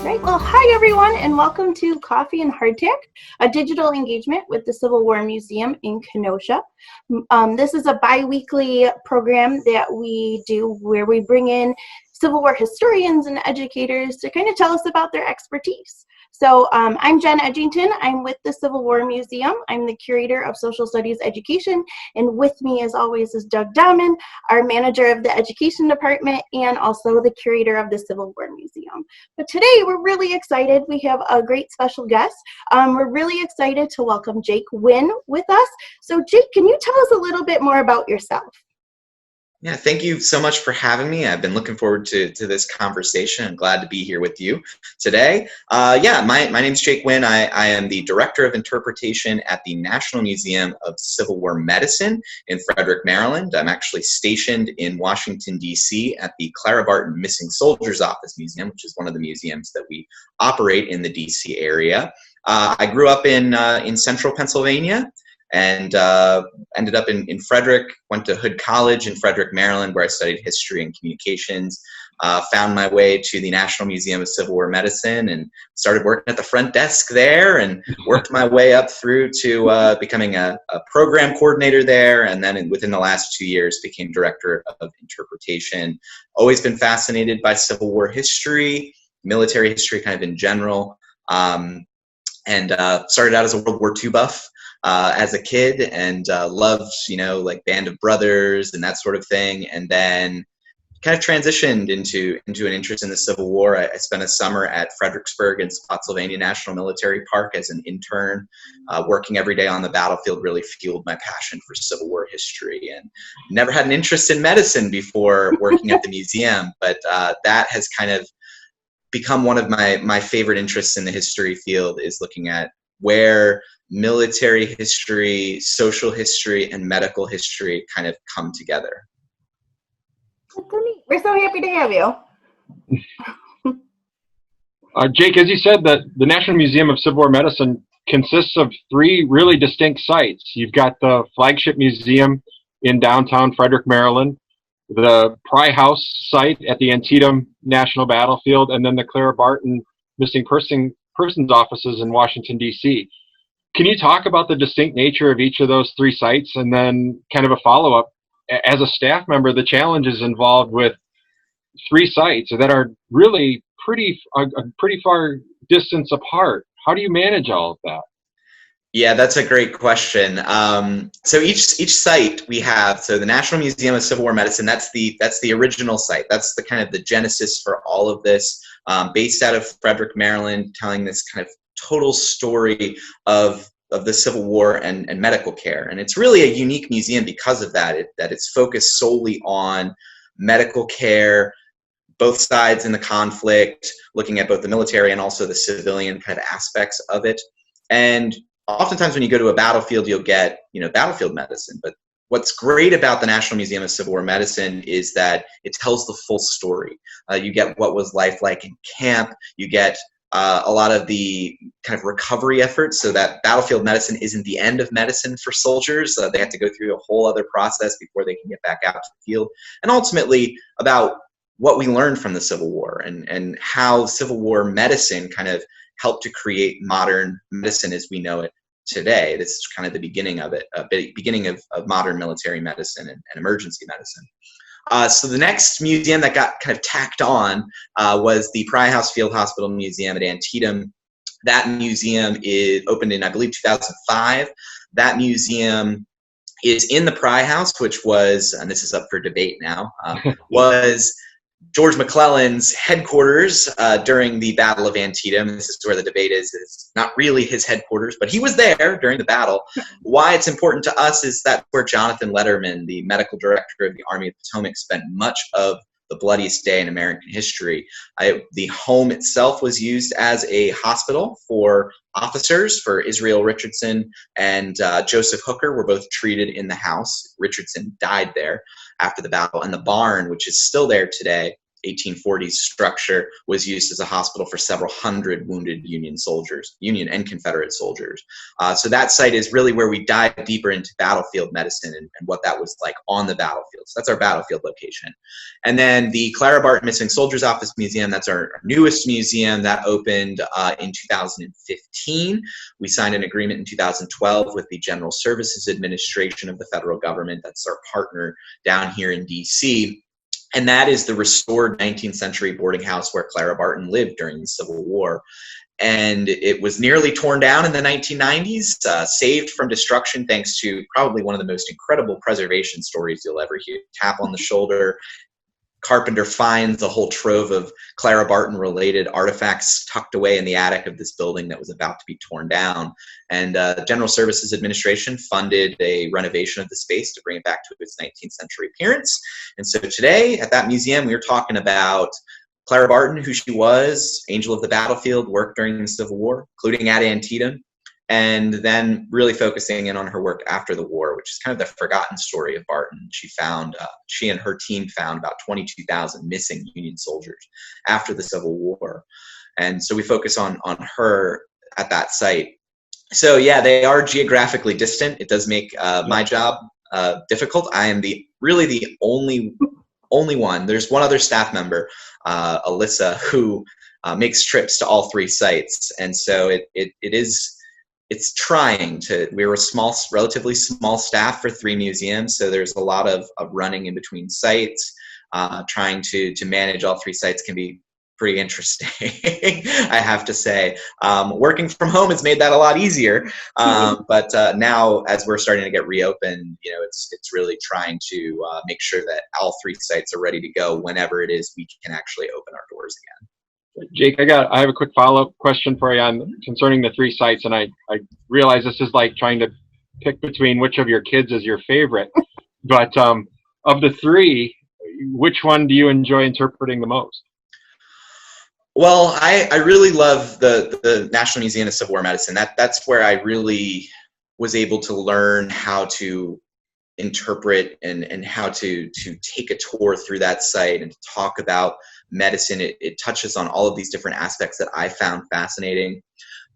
right, well, hi everyone, and welcome to Coffee Hardtack, a digital engagement with the Civil War Museum in Kenosha. This is a bi-weekly program that we do where we bring in Civil War historians and educators to kind of tell us about their expertise. So I'm Jenn. I'm with the Civil War Museum. I'm the curator of social studies education, and with me as always is Doug Dowman, our manager of the education department and also the curator of the Civil War Museum. But today we're really excited. We have a great special guest. We're really excited to welcome Jake Wynn with us. So Jake, can you tell us a little bit more about yourself? Yeah, thank you so much for having me. I've been looking forward to this conversation. I'm glad to be here with you today. My name's Jake Wynn. I am the Director of Interpretation at the National Museum of Civil War Medicine in Frederick, Maryland. I'm actually stationed in Washington, D.C. at the Clara Barton Missing Soldiers Office Museum, which is one of the museums that we operate in the D.C. area. I grew up in central Pennsylvania, and ended up in Frederick, went to Hood College in Frederick, Maryland, where I studied history and communications, found my way to the National Museum of Civil War Medicine and started working at the front desk there and worked my way up through to becoming a program coordinator there, and then within the last 2 years became director of interpretation. Always been fascinated by Civil War history, military history kind of in general, and started out as a World War II buff as a kid, and loved, like Band of Brothers and that sort of thing, and then kind of transitioned into an interest in the Civil War. I spent a summer at Fredericksburg and Spotsylvania National Military Park as an intern. Working every day on the battlefield really fueled my passion for Civil War history, and never had an interest in medicine before working at the museum, but that has kind of become one of my favorite interests in the history field, is looking at where military history, social history, and medical history kind of come together. We're so happy to have you. Jake, as you said, the National Museum of Civil War Medicine consists of 3 really distinct sites. You've got the flagship museum in downtown Frederick, Maryland, the Pry House site at the Antietam National Battlefield, and then the Clara Barton Missing Persons offices in Washington, D.C. Can you talk about the distinct nature of each of those 3 sites, and then kind of a follow-up, as a staff member, the challenges involved with 3 sites that are really a pretty far distance apart? How do you manage all of that? Yeah, that's a great question. So each site we have, so the National Museum of Civil War Medicine, that's the original site. That's the kind of the genesis for all of this, based out of Frederick, Maryland, telling this kind of total story of the Civil War and medical care. And it's really a unique museum because of that, that it's focused solely on medical care, both sides in the conflict, looking at both the military and also the civilian kind of aspects of it. And oftentimes when you go to a battlefield, you'll get, battlefield medicine. But what's great about the National Museum of Civil War Medicine is that it tells the full story. You get what was life like in camp. You get a lot of the kind of recovery efforts, so that battlefield medicine isn't the end of medicine for soldiers. They have to go through a whole other process before they can get back out to the field. And ultimately about what we learned from the Civil War and how Civil War medicine kind of helped to create modern medicine as we know it today. This is kind of the beginning of it, beginning of modern military medicine and emergency medicine. So the next museum that got kind of tacked on was the Pry House Field Hospital Museum at Antietam. That museum opened in, I believe, 2005. That museum is in the Pry House, which was, and this is up for debate now, was George McClellan's headquarters during the Battle of Antietam. This is where the debate is. It's not really his headquarters, but he was there during the battle. Why it's important to us is that's where Jonathan Letterman, the medical director of the Army of the Potomac, spent much of the bloodiest day in American history. The home itself was used as a hospital for officers, for Israel Richardson and Joseph Hooker were both treated in the house. Richardson died there after the battle. And the barn, which is still there today, 1840s structure was used as a hospital for several hundred wounded Union soldiers, Union and Confederate soldiers. So that site is really where we dive deeper into battlefield medicine and what that was like on the battlefield. So that's our battlefield location. And then the Clara Barton Missing Soldiers Office Museum, that's our newest museum that opened in 2015. We signed an agreement in 2012 with the General Services Administration of the federal government. That's our partner down here in DC. And that is the restored 19th century boarding house where Clara Barton lived during the Civil War. And it was nearly torn down in the 1990s, saved from destruction thanks to probably one of the most incredible preservation stories you'll ever hear. Tap on the shoulder. Carpenter finds a whole trove of Clara Barton related artifacts tucked away in the attic of this building that was about to be torn down. And the General Services Administration funded a renovation of the space to bring it back to its 19th century appearance. And so today at that museum, we were talking about Clara Barton, who she was, angel of the battlefield, worked during the Civil War, including at Antietam, and then really focusing in on her work after the war, which is kind of the forgotten story of Barton. She and her team found about 22,000 missing Union soldiers after the Civil War. And so we focus on her at that site. So yeah, they are geographically distant. It does make my job difficult. I am really the only one. There's one other staff member, Alyssa, who makes trips to all three sites. And so it's trying to, we're a relatively small staff for three museums, so there's a lot of running in between sites. Trying to manage all three sites can be pretty interesting, I have to say. Working from home has made that a lot easier, but now as we're starting to get reopened, it's really trying to make sure that all three sites are ready to go whenever it is we can actually open our doors again. Jake, I have a quick follow-up question for you concerning the three sites, and I realize this is like trying to pick between which of your kids is your favorite, but of the three, which one do you enjoy interpreting the most? Well, I really love the National Museum of Civil War Medicine. That's where I really was able to learn how to interpret and how to take a tour through that site and to talk about medicine. It touches on all of these different aspects that I found fascinating.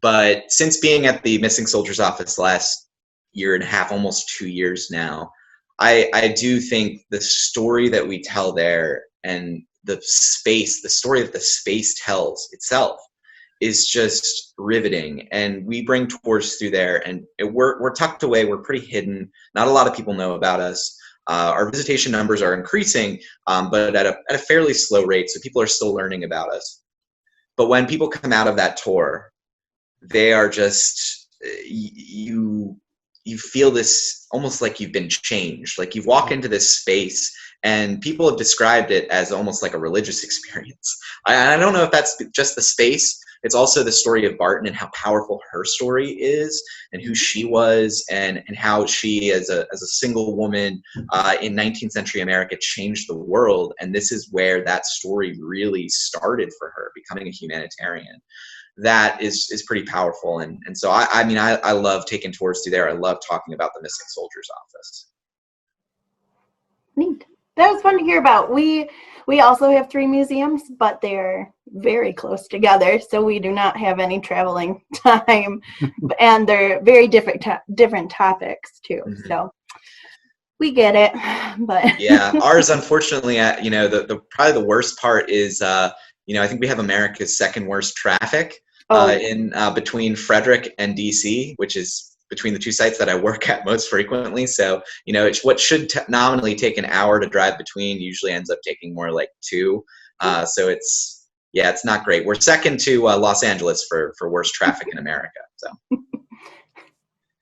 But since being at the Missing Soldiers Office last year and a half, almost 2 years now, I do think the story that we tell there and the story that the space tells itself is just riveting. And we bring tours through there, and we're tucked away. We're pretty hidden. Not a lot of people know about us. Our visitation numbers are increasing, but at a fairly slow rate, so people are still learning about us. But when people come out of that tour, they are just, you feel this almost like you've been changed. Like you walk into this space, and people have described it as almost like a religious experience. I don't know if that's just the space. It's also the story of Barton and how powerful her story is and who she was and how she, as a single woman in 19th century America, changed the world. And this is where that story really started for her, becoming a humanitarian. That is pretty powerful. And so, I love taking tours through there. I love talking about the Missing Soldiers Office. Neat. That was fun to hear about. We also have three museums, but they're very close together, so we do not have any traveling time, and they're very different topics too. Mm-hmm. So we get it, but yeah, ours unfortunately, the probably the worst part is, I think we have America's second worst traffic in between Frederick and DC, which is between the two sites that I work at most frequently. So, what should nominally take an hour to drive between usually ends up taking more like 2. So it's not great. We're second to Los Angeles for worst traffic in America. So.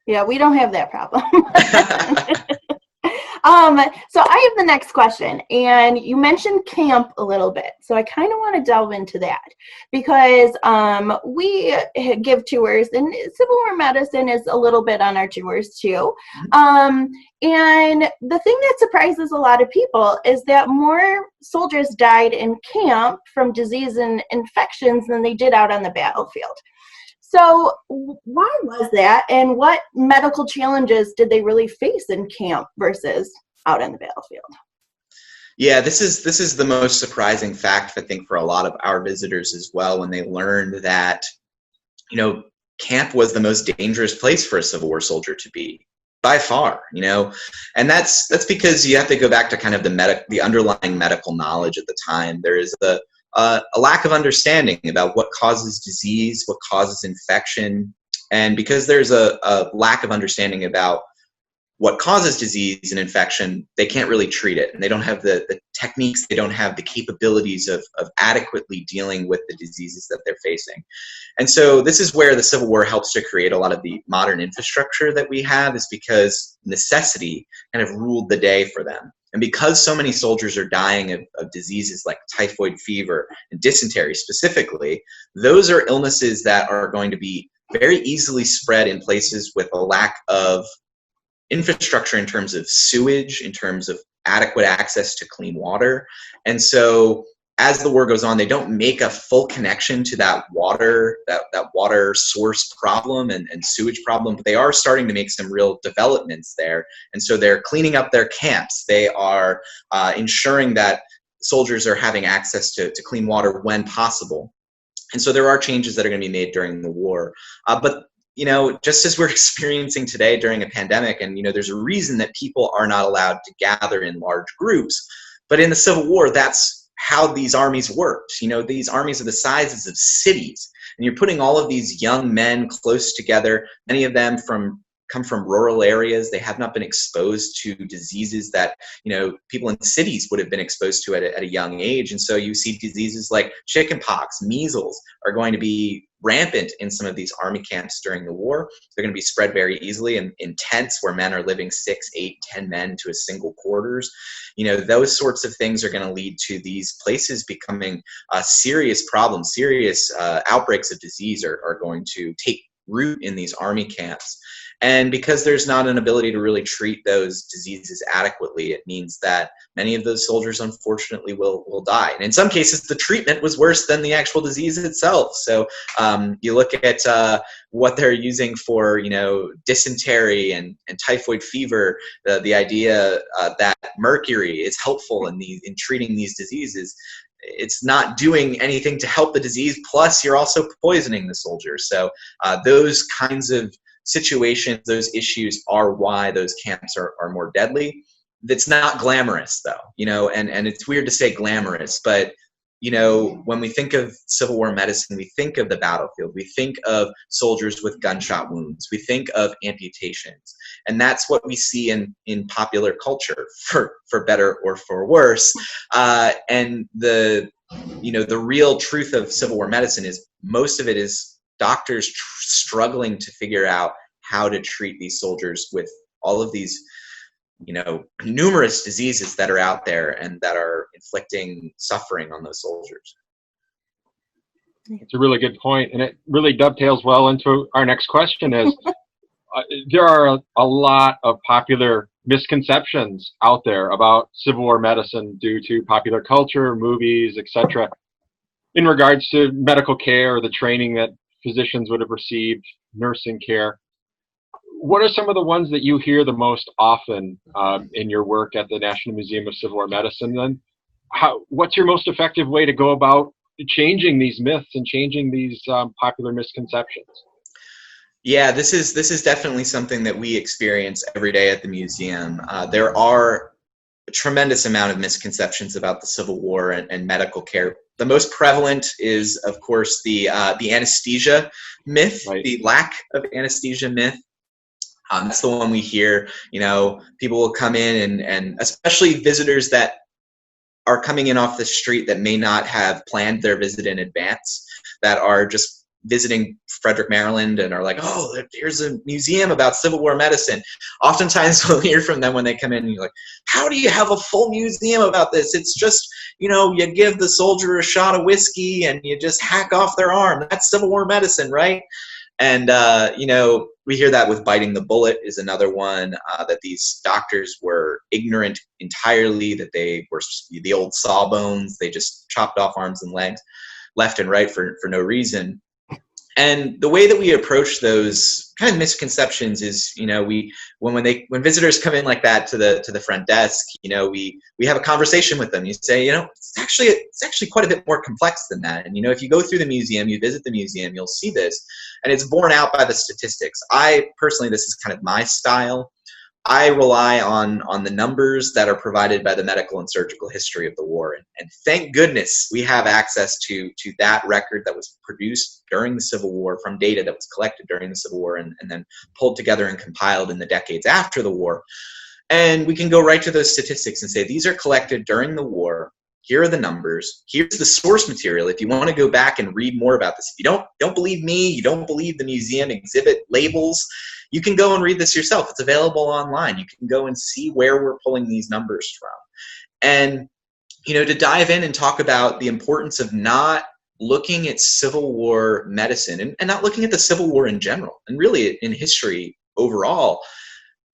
Yeah, we don't have that problem. So I have the next question, and you mentioned camp a little bit, so I kind of want to delve into that because we give tours, and Civil War medicine is a little bit on our tours too. And the thing that surprises a lot of people is that more soldiers died in camp from disease and infections than they did out on the battlefield. So why was that, and what medical challenges did they really face in camp versus out on the battlefield? Yeah, this is the most surprising fact, I think, for a lot of our visitors as well, when they learned that, camp was the most dangerous place for a Civil War soldier to be by far, and that's because you have to go back to kind of the underlying medical knowledge at the time. There is a lack of understanding about what causes disease, what causes infection, and because there's a lack of understanding about what causes disease and infection, they can't really treat it. And they don't have the techniques, they don't have the capabilities of adequately dealing with the diseases that they're facing. And so this is where the Civil War helps to create a lot of the modern infrastructure that we have, is because necessity kind of ruled the day for them. And because so many soldiers are dying of diseases like typhoid fever and dysentery specifically, those are illnesses that are going to be very easily spread in places with a lack of infrastructure in terms of sewage, in terms of adequate access to clean water. And so as the war goes on, they don't make a full connection to that water source problem and sewage problem, but they are starting to make some real developments there. And so they're cleaning up their camps. They are ensuring that soldiers are having access to clean water when possible. And so there are changes that are going to be made during the war. But just as we're experiencing today during a pandemic, and, there's a reason that people are not allowed to gather in large groups. But in the Civil War, that's how these armies worked. These armies are the sizes of cities. And you're putting all of these young men close together. Many of them come from rural areas. They have not been exposed to diseases that, people in cities would have been exposed to at a young age. And so you see diseases like chickenpox, measles are going to be rampant in some of these army camps during the war. They're going to be spread very easily in tents where men are living 6, 8, 10 men to a single quarters. Those sorts of things are going to lead to these places becoming serious problems. Serious outbreaks of disease are going to take root in these army camps. And because there's not an ability to really treat those diseases adequately, it means that many of those soldiers, unfortunately, will die. And in some cases, the treatment was worse than the actual disease itself. So you look at what they're using for, dysentery and typhoid fever, the idea that mercury is helpful in treating these diseases. It's not doing anything to help the disease. Plus, you're also poisoning the soldiers. So those kinds of situations, those issues are why those camps are more deadly. That's not glamorous, though, and it's weird to say glamorous, but when we think of Civil War medicine, we think of the battlefield, we think of soldiers with gunshot wounds, we think of amputations, and that's what we see in popular culture, for better or for worse. And the real truth of Civil War medicine is most of it is doctors struggling to figure out how to treat these soldiers with all of these numerous diseases that are out there and that are inflicting suffering on those soldiers. It's a really good point, and it really dovetails well into our next question is, there are a lot of popular misconceptions out there about Civil War medicine due to popular culture, movies, etc., in regards to medical care or the training that physicians would have received, nursing care. What are some of the ones that you hear the most often in your work at the National Museum of Civil War Medicine? Then, what's your most effective way to go about changing these myths and changing these popular misconceptions? Yeah, this is definitely something that we experience every day at the museum. There are a tremendous amount of misconceptions about the Civil War and medical care. The most prevalent is, of course, the anesthesia myth, right. The lack of anesthesia myth. That's the one we hear. People will come in and especially visitors that are coming in off the street that may not have planned their visit in advance, that are just visiting Frederick, Maryland, and are like, oh, here's a museum about Civil War medicine. Oftentimes we'll hear from them when they come in and you're like, how do you have a full museum about this? It's just, you give the soldier a shot of whiskey and you just hack off their arm. That's Civil War medicine, right? And, we hear that with biting the bullet is another one, that these doctors were ignorant entirely, that they were the old sawbones. They just chopped off arms and legs left and right for no reason. And the way that we approach those kind of misconceptions is, when visitors come in like that to the front desk, we have a conversation with them. You say, it's actually quite a bit more complex than that. And if you go through the museum, you visit the museum, you'll see this, and it's borne out by the statistics. I personally, this is kind of my style. I rely on the numbers that are provided by the medical and surgical history of the war. And thank goodness we have access to that record that was produced during the Civil War from data that was collected during the Civil War and then pulled together and compiled in the decades after the war. And we can go right to those statistics and say, these are collected during the war. Here are the numbers. Here's the source material. If you want to go back and read more about this, if you don't believe me, you don't believe the museum exhibit labels, you can go and read this yourself. It's available online. You can go and see where we're pulling these numbers from. And, to dive in and talk about the importance of not looking at Civil War medicine and not looking at the Civil War in general, and really in history overall,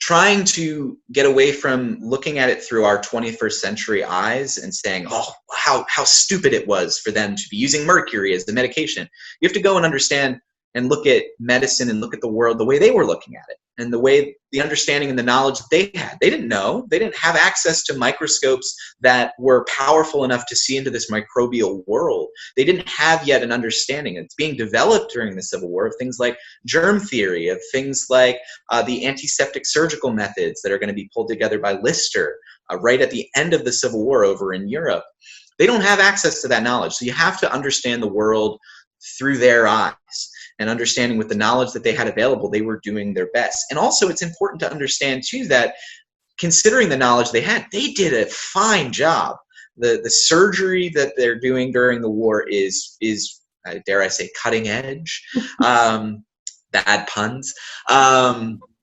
trying to get away from looking at it through our 21st century eyes and saying, oh, how stupid it was for them to be using mercury as the medication. You have to go and understand and look at medicine and look at the world the way they were looking at it, and the understanding and the knowledge that they had. They didn't know. They didn't have access to microscopes that were powerful enough to see into this microbial world. They didn't have yet an understanding. It's being developed during the Civil War of things like germ theory, of things like the antiseptic surgical methods that are going to be pulled together by Lister right at the end of the Civil War over in Europe. They don't have access to that knowledge. So you have to understand the world through their eyes. And understanding with the knowledge that they had available, they were doing their best. And also it's important to understand too that considering the knowledge they had, they did a fine job. The surgery that they're doing during the war is dare I say, cutting edge. Bad puns.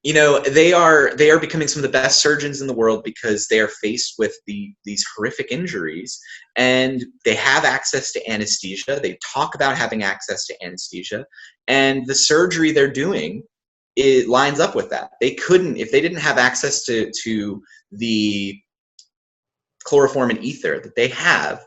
They are becoming some of the best surgeons in the world because they are faced with these horrific injuries, and they have access to anesthesia. They talk about having access to anesthesia, and the surgery they're doing, it lines up with that. They couldn't, if they didn't have access to the chloroform and ether that they have,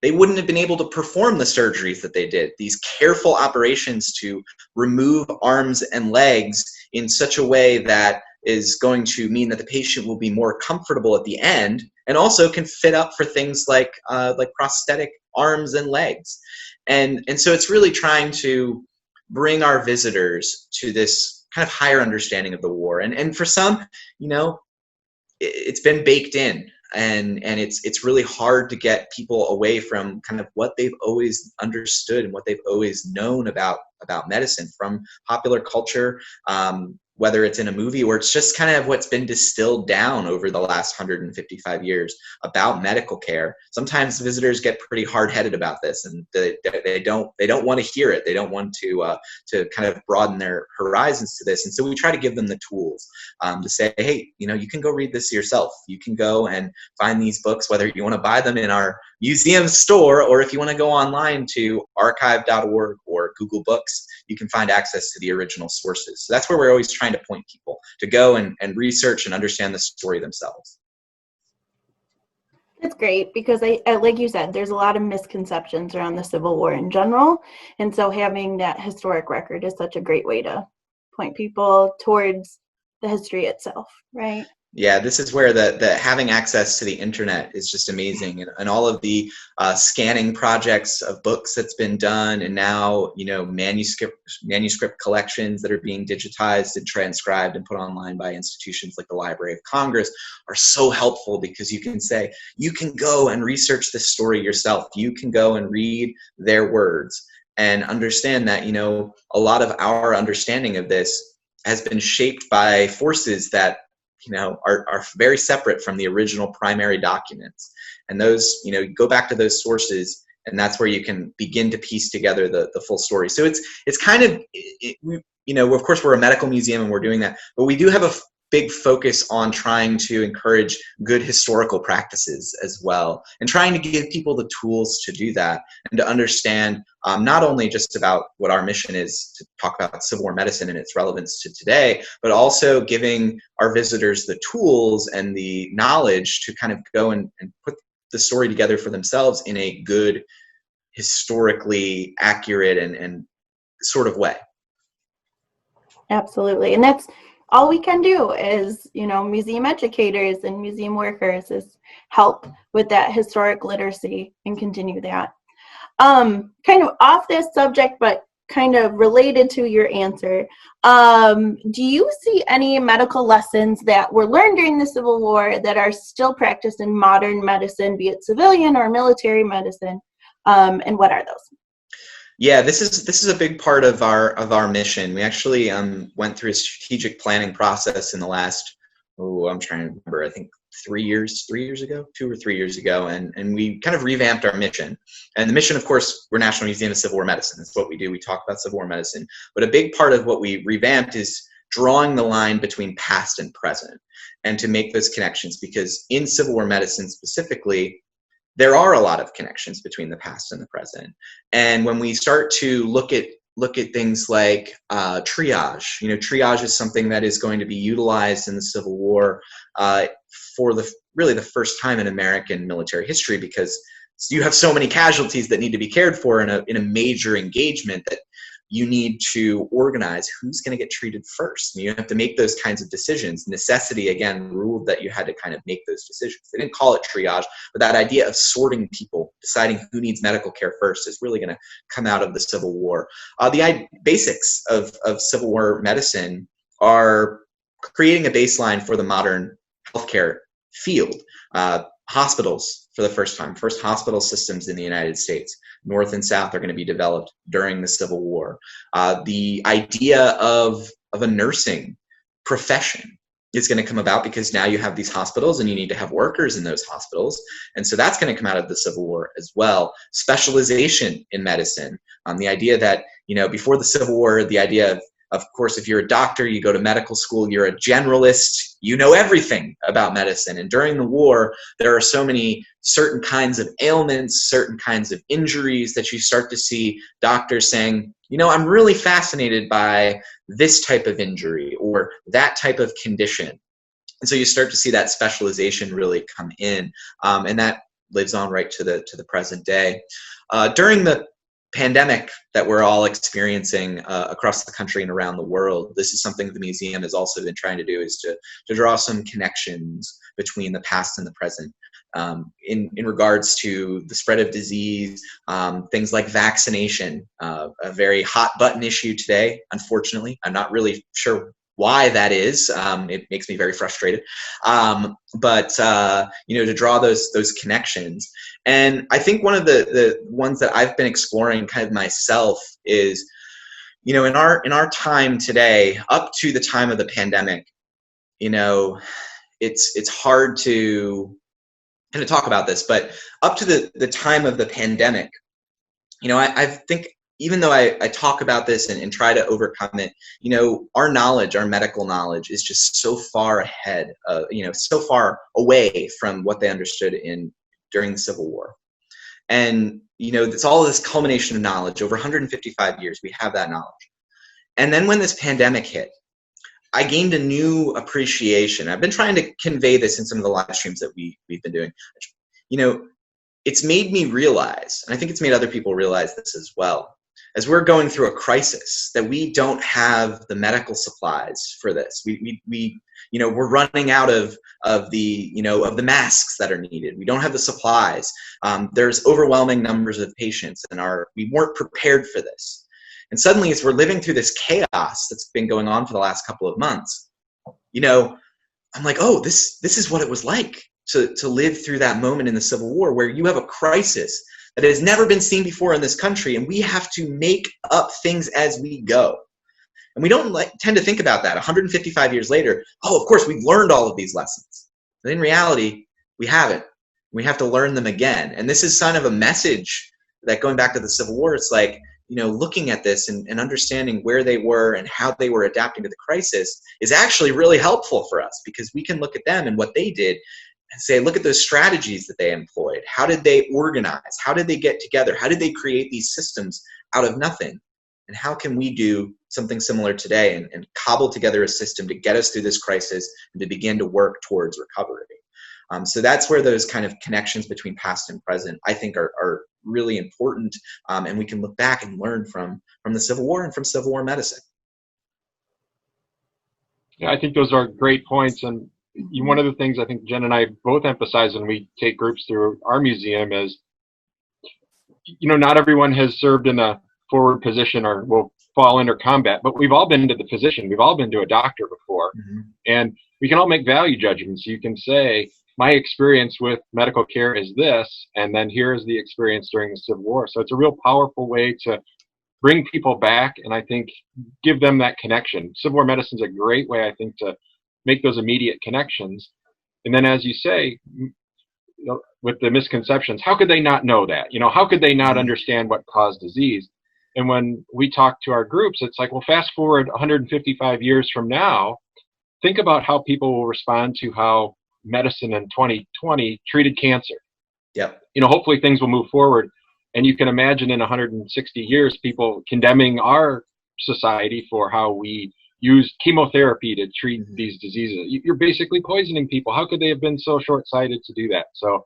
they wouldn't have been able to perform the surgeries that they did. These careful operations to remove arms and legs in such a way that is going to mean that the patient will be more comfortable at the end, and also can fit up for things like prosthetic arms and legs. And so it's really trying to bring our visitors to this kind of higher understanding of the war. And for some, it's been baked in. And it's really hard to get people away from kind of what they've always understood and what they've always known about medicine from popular culture, whether it's in a movie or it's just kind of what's been distilled down over the last 155 years about medical care. Sometimes visitors get pretty hard-headed about this, and they don't want to hear it. They don't want to kind of broaden their horizons to this. And so we try to give them the tools to say, hey, you can go read this yourself. You can go and find these books, whether you want to buy them in our museum store or if you want to go online to archive.org or Google Books, you can find access to the original sources. So that's where we're always trying to point people to go and research and understand the story themselves. That's great, because like you said, there's a lot of misconceptions around the Civil War in general. And so having that historic record is such a great way to point people towards the history itself, right? Yeah, this is where the having access to the internet is just amazing, and all of the scanning projects of books that's been done, and now manuscript collections that are being digitized and transcribed and put online by institutions like the Library of Congress are so helpful, because you can say, you can go and research this story yourself. You can go and read their words and understand that a lot of our understanding of this has been shaped by forces that are very separate from the original primary documents. And those, go back to those sources, and that's where you can begin to piece together the full story. So it's kind of, of course we're a medical museum and we're doing that, but we do have a big focus on trying to encourage good historical practices as well, and trying to give people the tools to do that and to understand not only just about what our mission is to talk about Civil War medicine and its relevance to today, but also giving our visitors the tools and the knowledge to kind of go and put the story together for themselves in a good, historically accurate and sort of way. Absolutely. And that's all we can do is, museum educators and museum workers is help with that historic literacy and continue that. Kind of off this subject, but kind of related to your answer. Do you see any medical lessons that were learned during the Civil War that are still practiced in modern medicine, be it civilian or military medicine? And what are those? Yeah, this is a big part of our mission. We actually went through a strategic planning process in the last, I'm trying to remember, I think 2 or 3 years ago, and we kind of revamped our mission. And the mission, of course, we're National Museum of Civil War Medicine. That's what we do. We talk about Civil War medicine. But a big part of what we revamped is drawing the line between past and present, and to make those connections, because in Civil War medicine specifically, there are a lot of connections between the past and the present. And when we start to look at things like triage, triage is something that is going to be utilized in the Civil War for really the first time in American military history, because you have so many casualties that need to be cared for in a major engagement that you need to organize who's going to get treated first. And you have to make those kinds of decisions. Necessity, again, ruled that you had to kind of make those decisions. They didn't call it triage, but that idea of sorting people, deciding who needs medical care first, is really going to come out of the Civil War. The basics of Civil War medicine are creating a baseline for the modern healthcare field. Hospitals, for the first time, first hospital systems in the United States, North and South, are going to be developed during the Civil War. The idea of a nursing profession is going to come about because now you have these hospitals and you need to have workers in those hospitals. And so that's going to come out of the Civil War as well. Specialization in medicine. The idea that, before the Civil War, the idea of course, if you're a doctor, you go to medical school, you're a generalist, you know everything about medicine. And during the war, there are so many certain kinds of ailments, certain kinds of injuries, that you start to see doctors saying, I'm really fascinated by this type of injury or that type of condition. And so you start to see that specialization really come in, and that lives on right to the present day. During the pandemic that we're all experiencing across the country and around the world, this is something the museum has also been trying to do, is to draw some connections between the past and the present in regards to the spread of disease, things like vaccination, a very hot button issue today, unfortunately. I'm not really sure why that is. It makes me very frustrated. But to draw those connections. And I think one of the ones that I've been exploring kind of myself is, in our time today, up to the time of the pandemic, it's hard to kind of talk about this, but up to the time of the pandemic, I think, even though I talk about this and try to overcome it, our knowledge, our medical knowledge, is just so far ahead, so far away from what they understood during the Civil War. And, it's all this culmination of knowledge. Over 155 years, we have that knowledge. And then when this pandemic hit, I gained a new appreciation. I've been trying to convey this in some of the live streams that we've been doing. It's made me realize, and I think it's made other people realize this as well, as we're going through a crisis, that we don't have the medical supplies for this. We're running out of the masks that are needed. We don't have the supplies. There's overwhelming numbers of patients, and we weren't prepared for this. And suddenly, as we're living through this chaos that's been going on for the last couple of months, I'm like, oh, this is what it was like to live through that moment in the Civil War, where you have a crisis that has never been seen before in this country, and we have to make up things as we go. And we don't tend to think about that 155 years later. Oh, of course, we've learned all of these lessons. But in reality, we haven't. We have to learn them again. And this is kind of a message that, going back to the Civil War, it's like, looking at this and understanding where they were and how they were adapting to the crisis is actually really helpful for us, because we can look at them and what they did and say, look at those strategies that they employed. How did they organize? How did they get together? How did they create these systems out of nothing? And how can we do something similar today and cobble together a system to get us through this crisis and to begin to work towards recovery? So that's where those kind of connections between past and present, I think, are really important, and we can look back and learn from the Civil War and from Civil War medicine. Yeah, I think those are great points. And one of the things I think Jen and I both emphasize when we take groups through our museum is, not everyone has served in a forward position or will fall under combat, but we've all been to the physician. We've all been to a doctor before. Mm-hmm. And we can all make value judgments. You can say, my experience with medical care is this, and then here's the experience during the Civil War. So it's a real powerful way to bring people back, and I think give them that connection. Civil War medicine is a great way, I think, to make those immediate connections. And then, as you say, with the misconceptions, how could they not know that? How could they not understand what caused disease? And when we talk to our groups, it's like, well, fast forward 155 years from now, think about how people will respond to how medicine in 2020 treated cancer. Yep. Hopefully things will move forward. And you can imagine in 160 years, people condemning our society for how we use chemotherapy to treat these diseases. You're basically poisoning people. How could they have been so short-sighted to do that? So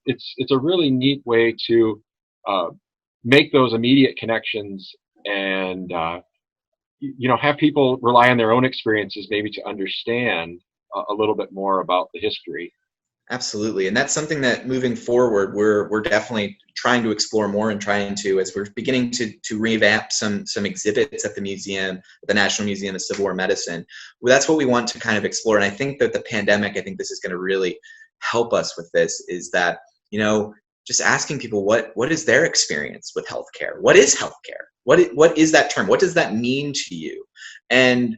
it's a really neat way to make those immediate connections and have people rely on their own experiences maybe to understand a little bit more about the history. Absolutely. And that's something that moving forward, we're definitely trying to explore more and trying to, as we're beginning to revamp some exhibits at the museum, the National Museum of Civil War Medicine. Well, that's what we want to kind of explore. And I think that the pandemic, I think this is going to really help us with this, is that, just asking people what is their experience with healthcare? What is healthcare? What is that term? What does that mean to you? And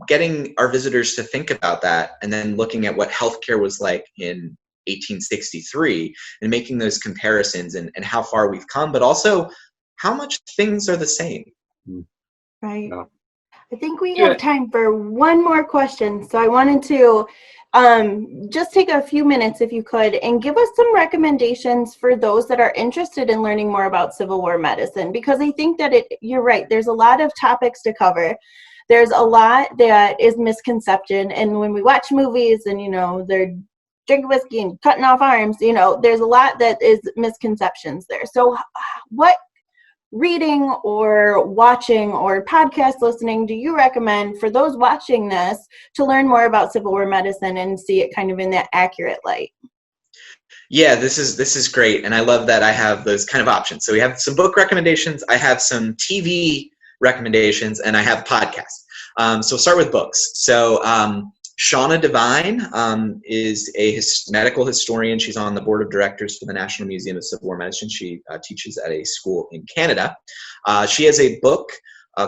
getting our visitors to think about that, and then looking at what healthcare was like in 1863 and making those comparisons and how far we've come, but also how much things are the same. Right. Yeah. I think we have time for one more question. So I wanted to just take a few minutes, if you could, and give us some recommendations for those that are interested in learning more about Civil War medicine, because I think that you're right. There's a lot of topics to cover. There's a lot that is misconception, and when we watch movies and they're drinking whiskey and cutting off arms, there's a lot that is misconceptions there. So what reading or watching or podcast listening do you recommend for those watching this to learn more about Civil War medicine and see it kind of in that accurate light? Yeah, this is great, and I love that I have those kind of options. So we have some book recommendations, I have some TV recommendations, and I have podcasts. So we'll start with books. So Shauna Devine is a medical historian. She's on the board of directors for the National Museum of Civil War Medicine. She teaches at a school in Canada. She has a book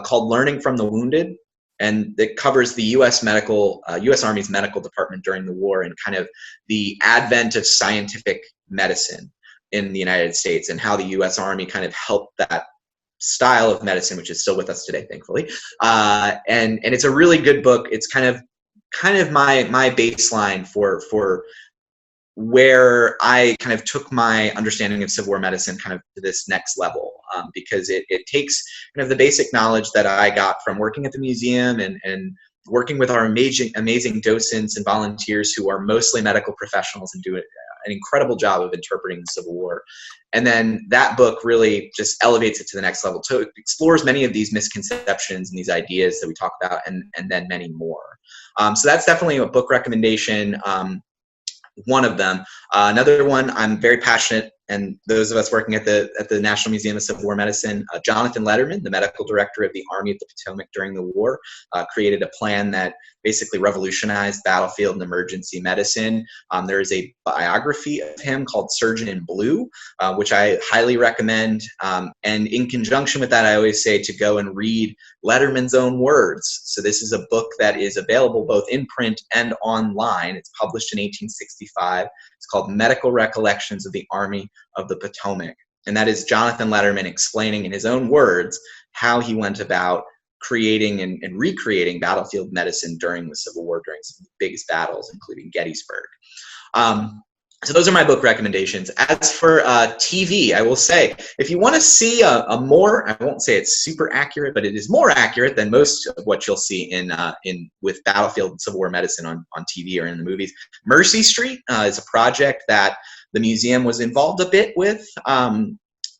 called Learning from the Wounded, and it covers the U.S. Army's medical department during the war and kind of the advent of scientific medicine in the United States and how the U.S. Army kind of helped that style of medicine, which is still with us today, thankfully. And it's a really good book. It's kind of my baseline for where I kind of took my understanding of Civil War medicine kind of to this next level, because it takes kind of the basic knowledge that I got from working at the museum and working with our amazing docents and volunteers who are mostly medical professionals and do an incredible job of interpreting the Civil War. And then that book really just elevates it to the next level. So it explores many of these misconceptions and these ideas that we talk about, and then many more. So that's definitely a book recommendation. One of them. Another one, I'm very passionate, and those of us working at the National Museum of Civil War Medicine, Jonathan Letterman, the medical director of the Army of the Potomac during the war, created a plan that basically revolutionized battlefield and emergency medicine. There is a biography of him called Surgeon in Blue, which I highly recommend. And in conjunction with that, I always say to go and read Letterman's own words. So this is a book that is available both in print and online. It's published in 1865. It's called Medical Recollections of the Army of the Potomac. And that is Jonathan Letterman explaining in his own words how he went about creating and recreating battlefield medicine during the Civil War, during some of the biggest battles, including Gettysburg. So those are my book recommendations. As for TV, I will say, if you want to see a more, I won't say it's super accurate, but it is more accurate than most of what you'll see in with Battlefield and Civil War medicine on TV or in the movies. Mercy Street is a project that the museum was involved a bit with,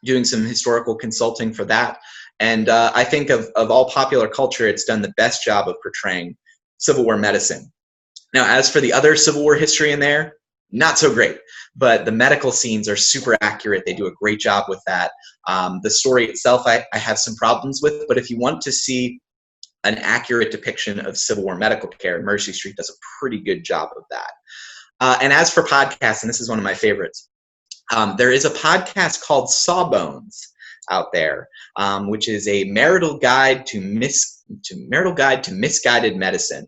doing some historical consulting for that. And I think of all popular culture, it's done the best job of portraying Civil War medicine. Now, as for the other Civil War history in there, not so great, but the medical scenes are super accurate. They do a great job with that. The story itself, I have some problems with, but if you want to see an accurate depiction of Civil War medical care, Mercy Street does a pretty good job of that. And as for podcasts, and this is one of my favorites, there is a podcast called Sawbones out there, which is a marital guide to misguided medicine.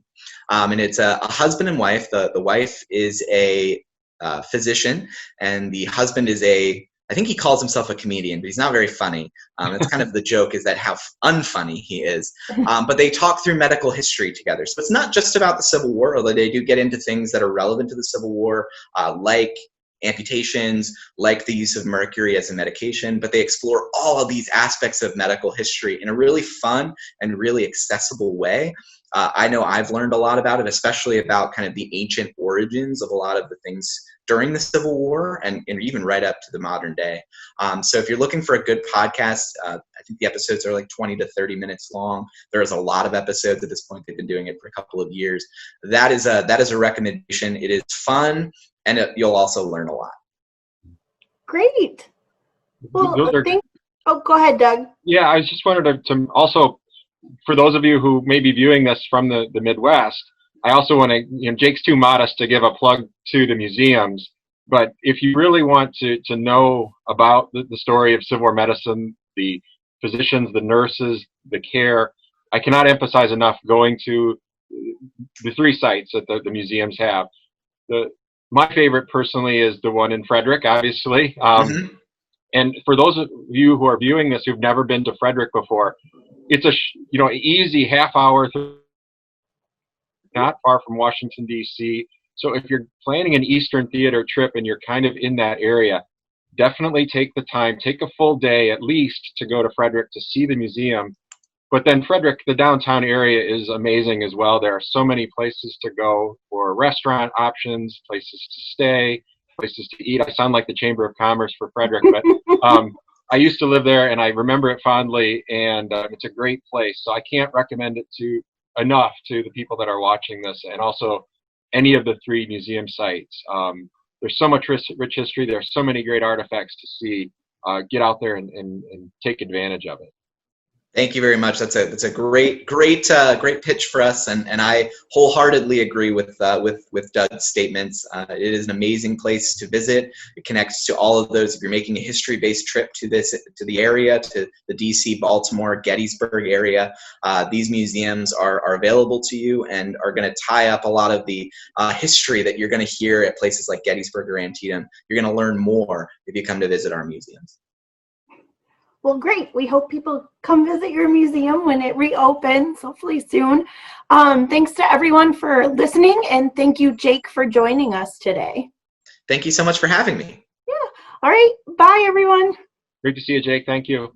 And it's a husband and wife. The wife is a physician, and the husband is I think he calls himself a comedian, but he's not very funny. It's kind of the joke is that how unfunny he is. But they talk through medical history together. So it's not just about the Civil War, although they do get into things that are relevant to the Civil War, like amputations, like the use of mercury as a medication, but they explore all of these aspects of medical history in a really fun and really accessible way. I know I've learned a lot about it, especially about kind of the ancient origins of a lot of the things during the Civil War and even right up to the modern day. So if you're looking for a good podcast, I think the episodes are like 20 to 30 minutes long. There's a lot of episodes at this point. They've been doing it for a couple of years. That is a recommendation. It is fun, and you'll also learn a lot. Great. Well, oh, go ahead, Doug. Yeah, I just wanted to also, for those of you who may be viewing this from the Midwest, I also want to, Jake's too modest to give a plug to the museums, but if you really want to know about the story of Civil War medicine, the physicians, the nurses, the care, I cannot emphasize enough going to the 3 sites that the museums have. My favorite personally is the one in Frederick, obviously. And for those of you who are viewing this who've never been to Frederick before, it's an easy half-hour, not far from Washington, D.C. So if you're planning an Eastern Theater trip and you're kind of in that area, definitely take the time, take a full day at least to go to Frederick to see the museum. But then Frederick, the downtown area is amazing as well. There are so many places to go for restaurant options, places to stay, places to eat. I sound like the Chamber of Commerce for Frederick, but I used to live there and I remember it fondly, and it's a great place. So I can't recommend it enough to the people that are watching this, and also any of the 3 museum sites. There's so much rich history. There's so many great artifacts to see. Get out there and take advantage of it. Thank you very much. That's a great pitch for us, and I wholeheartedly agree with Doug's statements. It is an amazing place to visit. It connects to all of those. If you're making a history-based trip to the area, to the DC, Baltimore, Gettysburg area, these museums are available to you and are going to tie up a lot of the history that you're going to hear at places like Gettysburg or Antietam. You're going to learn more if you come to visit our museums. Well, great. We hope people come visit your museum when it reopens, hopefully soon. Thanks to everyone for listening, and thank you, Jake, for joining us today. Thank you so much for having me. Yeah. All right. Bye, everyone. Great to see you, Jake. Thank you.